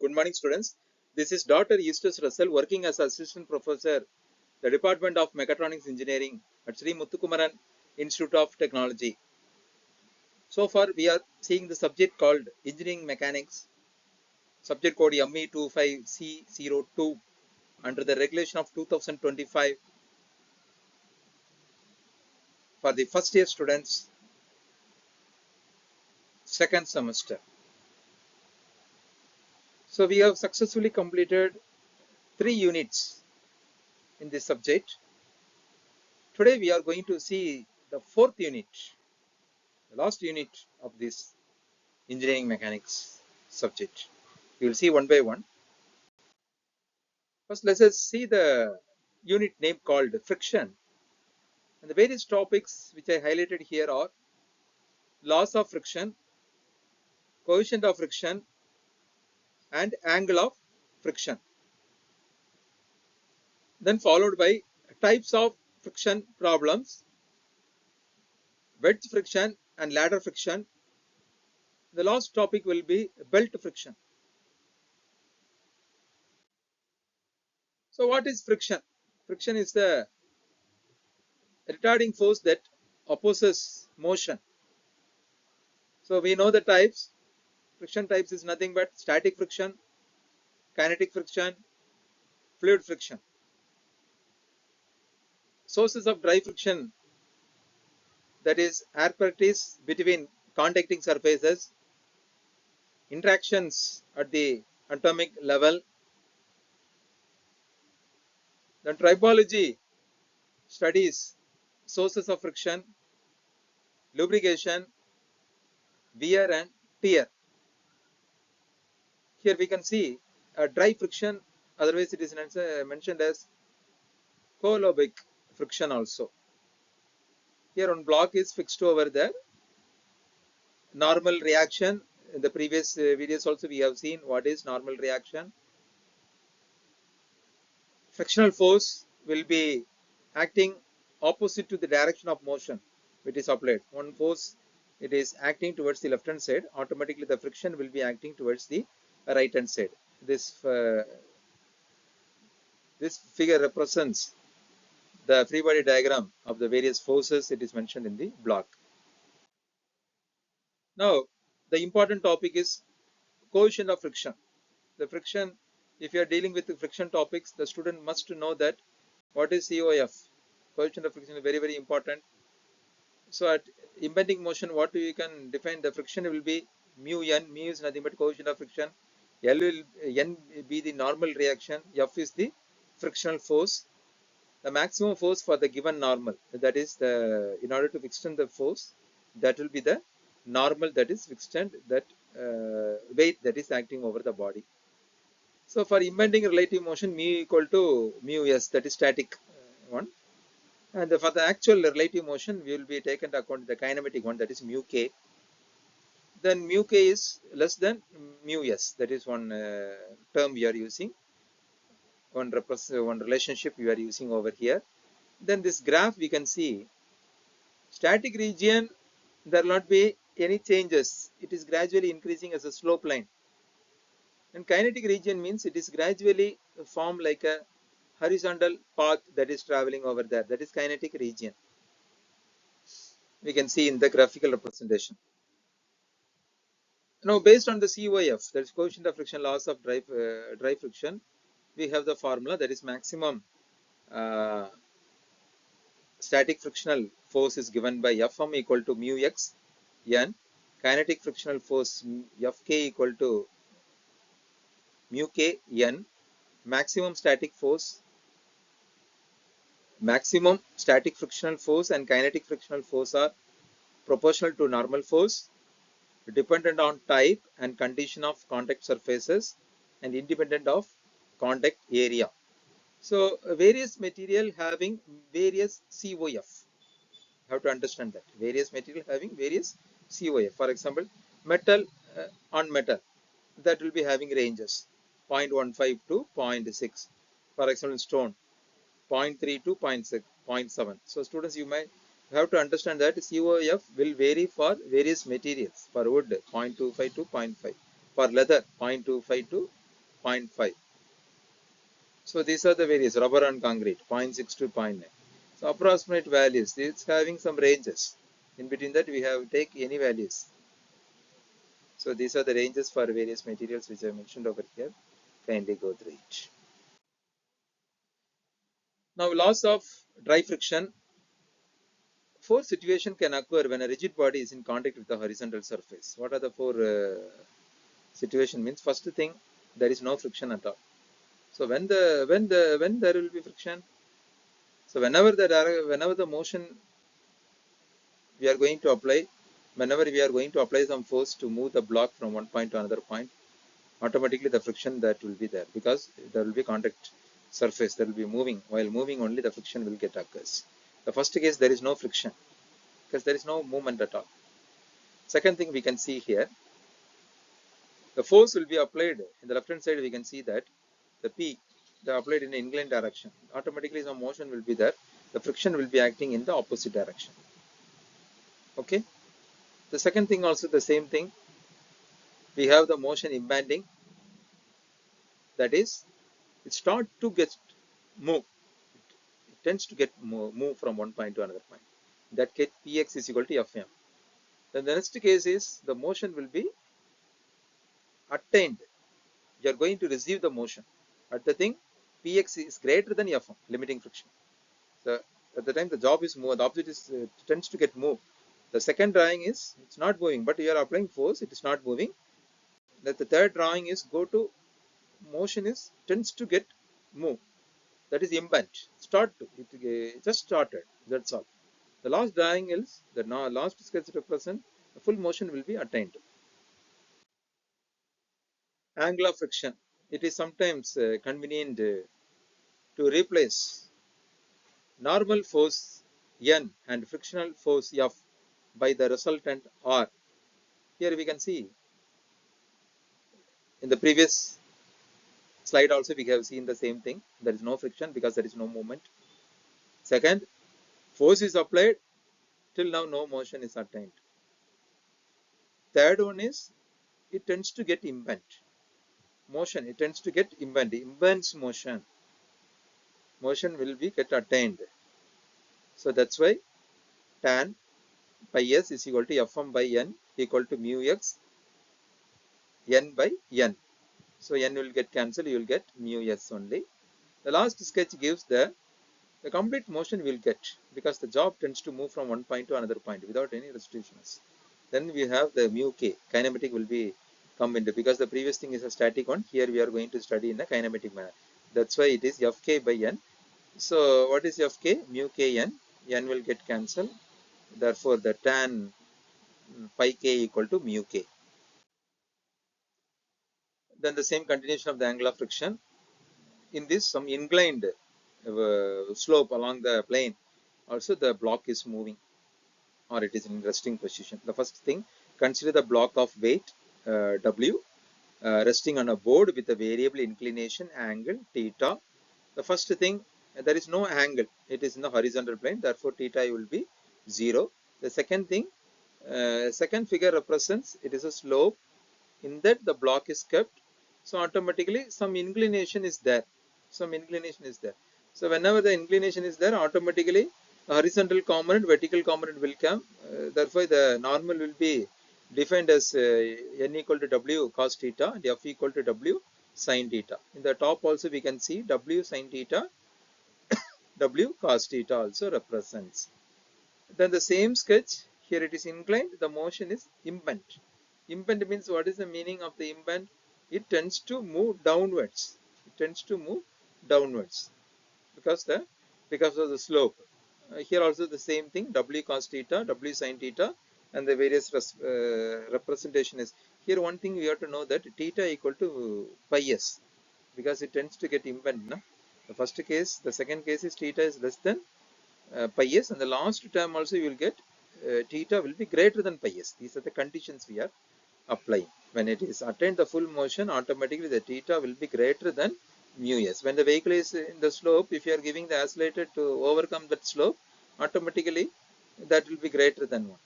Good morning, students. This is Dr. Eustace Russell working as Assistant Professor, the Department of Mechatronics Engineering at Sri Muthukumaran Institute of Technology. So far, we are seeing the subject called Engineering Mechanics, subject code ME25C02 under the regulation of 2025 for the first year students, second semester. So we have successfully completed 3 units in this subject. Today we are going to see the 4th unit, the last unit of this engineering mechanics subject. We will see one by one. First, let us see the unit name called friction. And the various topics which I highlighted here are laws of friction, coefficient of friction, and angle of friction. Then followed by types of friction problems, wedge friction and ladder friction. The last topic will be belt friction. So what is friction? Friction is the retarding force that opposes motion. So we know the types. Friction types is nothing but static friction, kinetic friction, fluid friction. Sources of dry friction, that is apparatus between contacting surfaces, interactions at the atomic level. Then tribology studies sources of friction, lubrication, wear and tear. Here we can see a dry friction, otherwise it is mentioned as coulombic friction also. Here one block is fixed over there. Normal reaction, in the previous videos also we have seen what is normal reaction. Frictional force will be acting opposite to the direction of motion which is applied. One force, it is acting towards the left hand side, automatically the friction will be acting towards the right hand side. This figure represents the free body diagram of the various forces. It is mentioned in the block. Now the important topic is coefficient of friction. The friction, if you are dealing with the friction topics, the student must know that what is COF. Coefficient of friction is very, very important. So at impending motion, what you can define the friction will be mu n. Mu is nothing but coefficient of friction. L will n be the normal reaction. F is the frictional force. The maximum force for the given normal, that is the, in order to extend the force, that will be the normal, that is extend that weight that is acting over the body. So for impending relative motion, mu equal to mu s, that is static one. And for the actual relative motion, we will be taken into account the kinematic one, that is mu k. Then mu k is less than mu s, that is one term we are using, one relationship we are using over here. Then this graph we can see, static region, there will not be any changes. It is gradually increasing as a slope line. And kinetic region means it is gradually formed like a horizontal path that is traveling over there. That is kinetic region. We can see in the graphical representation. Now, based on the COF, that is coefficient of friction, loss of dry friction, we have the formula, that is maximum static frictional force is given by Fm equal to mu x n, kinetic frictional force Fk equal to mu k n, maximum static frictional force and kinetic frictional force are proportional to normal force, dependent on type and condition of contact surfaces, and independent of contact area. So various material having various COF. Have to understand that various material having various COF. For example, metal on metal, that will be having ranges 0.15 to 0.6. For example, stone 0.3 to 0.7. So students, you might have to understand that COF will vary for various materials. For wood 0.25 to 0.5, for leather 0.25 to 0.5. So these are the various rubber and concrete 0.6 to 0.9. So approximate values, it's having some ranges. In between that we have take any values. So these are the ranges for various materials which I mentioned over here. Kindly go through it. Now laws of dry friction. Four situations can occur when a rigid body is in contact with the horizontal surface. What are the four situations? Means first thing, there is no friction at all. So when there will be friction, so whenever the motion we are going to apply, whenever we are going to apply some force to move the block from one point to another point, automatically the friction that will be there because there will be contact surface that will be moving. While moving, only the friction will get occurs. The first case, there is no friction because there is no movement at all. Second thing we can see here, the force will be applied in the left hand side. We can see that the P, they applied in an inclined direction. Automatically some motion will be there. The friction will be acting in the opposite direction. Okay. The second thing also the same thing. We have the motion impending. That is, it starts to get move. It tends to get move from one point to another point. In that case, Px is equal to Fm. Then the next case is the motion will be attained. You are going to receive the motion. At the thing, Px is greater than Fm, limiting friction. So at the time the job is moved, the object is tends to get moved. The second drawing is it's not moving, but you are applying force, it is not moving. That the third drawing is go to motion is tends to get moved. That is impend. Start to it just started. That's all. The last drawing is the last sketch represent the full motion will be attained. Angle of friction. It is sometimes convenient to replace normal force N and frictional force F by the resultant R. Here we can see in the previous slide also we have seen the same thing. There is no friction because there is no movement. Second, force is applied, till now no motion is attained. Third one is it tends to get impend. Motion, it tends to get impend. Impends motion. Motion will be get attained. So that's why tan pi s is equal to Fm by n equal to mu x n by n. So n will get cancelled, you will get mu s only. The last sketch gives the complete motion we will get because the job tends to move from one point to another point without any restrictions. Then we have the mu k, kinematic will be come into because the previous thing is a static one. Here we are going to study in a kinematic manner. That's why it is Fk by n. So what is Fk? Mu k n. N will get cancelled. Therefore the tan pi k equal to mu k. Then the same continuation of the angle of friction. In this some inclined slope along the plane, also the block is moving or it is in resting position. The first thing, consider the block of weight W resting on a board with a variable inclination angle theta. The first thing, there is no angle, it is in the horizontal plane, therefore theta will be 0. The second thing, second figure represents it is a slope, in that the block is kept, so automatically some inclination is there. So whenever the inclination is there, automatically the horizontal component, vertical component will come. Therefore the normal will be defined as n equal to w cos theta and f equal to w sin theta. In the top also we can see w sin theta, w cos theta also represents. Then the same sketch, here it is inclined, the motion is impend. Impend means, what is the meaning of the impend? It tends to move downwards. It tends to move downwards because of the slope. Here also the same thing, w cos theta, w sin theta, and the various representation is. Here one thing we have to know that theta equal to pi s because it tends to get impend. No? The first case, the second case is theta is less than pi s, and the last term also you will get theta will be greater than pi s. These are the conditions we are applying. When it is attained the full motion, automatically the theta will be greater than mu s. When the vehicle is in the slope, if you are giving the accelerator to overcome that slope, automatically that will be greater than 1.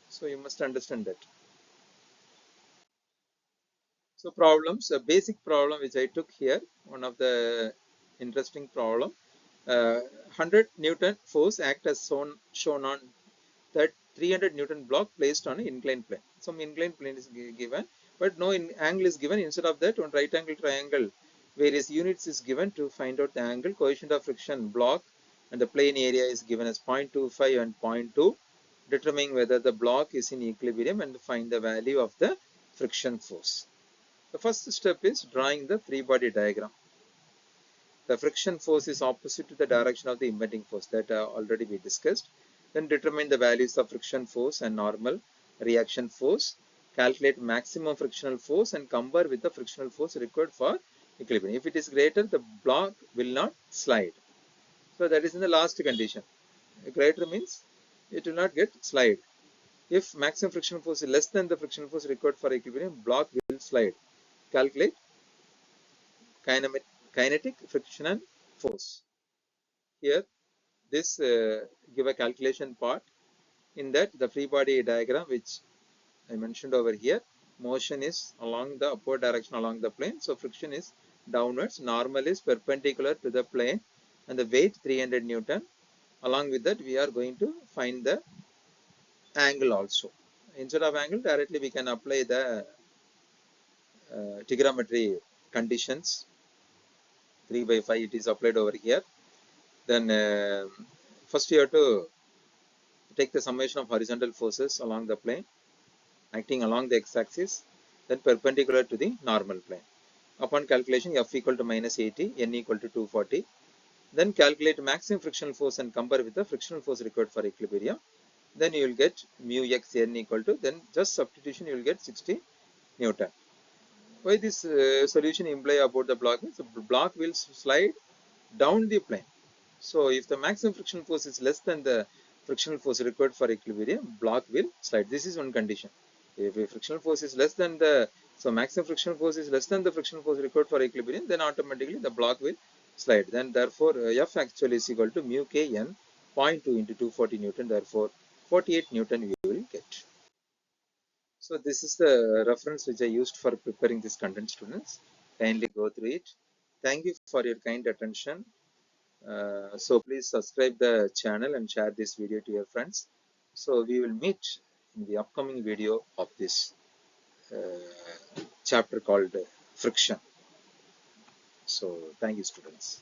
So you must understand that. So problems, a basic problem which I took here, one of the interesting problem. 100 Newton force act as shown on that 300 Newton block placed on an inclined plane. Some inclined plane is given, but no angle is given. Instead of that, one right angle triangle, various units is given to find out the angle. Coefficient of friction block and the plane area is given as 0.25 and 0.2. Determining whether the block is in equilibrium and find the value of the friction force. The first step is drawing the free body diagram. The friction force is opposite to the direction of the impending force that already we discussed. Then determine the values of friction force and normal reaction force. Calculate maximum frictional force and compare with the frictional force required for equilibrium. If it is greater, the block will not slide. So that is in the last condition. Greater means it will not get slide. If maximum frictional force is less than the frictional force required for equilibrium, block will slide. Calculate kinetic frictional force. Here, this give a calculation part. In that, the free body diagram which I mentioned over here, motion is along the upward direction along the plane, so friction is downwards. Normal is perpendicular to the plane, and the weight 300 Newton. Along with that, we are going to find the angle also. Instead of angle, directly we can apply the trigonometry conditions. 3 by 5 it is applied over here. Then first you have to take the summation of horizontal forces along the plane acting along the x-axis, then perpendicular to the normal plane. Upon calculation, F equal to minus 80, N equal to 240. Then calculate maximum frictional force and compare with the frictional force required for equilibrium. Then you will get mu x N equal to, then just substitution you will get 60 Newton. Why this solution imply about the block means the block will slide down the plane. So if the maximum frictional force is less than the frictional force required for equilibrium, block will slide. This is one condition. If a frictional force is less than the, so maximum frictional force is less than the frictional force required for equilibrium, then automatically the block will slide. Then therefore F actually is equal to mu k n 0.2 into 240 Newton. Therefore 48 Newton we will get. So this is the reference which I used for preparing this content, students. Kindly go through it. Thank you for your kind attention. So please subscribe the channel and share this video to your friends. So we will meet in the upcoming video of this chapter called friction. So thank you, students.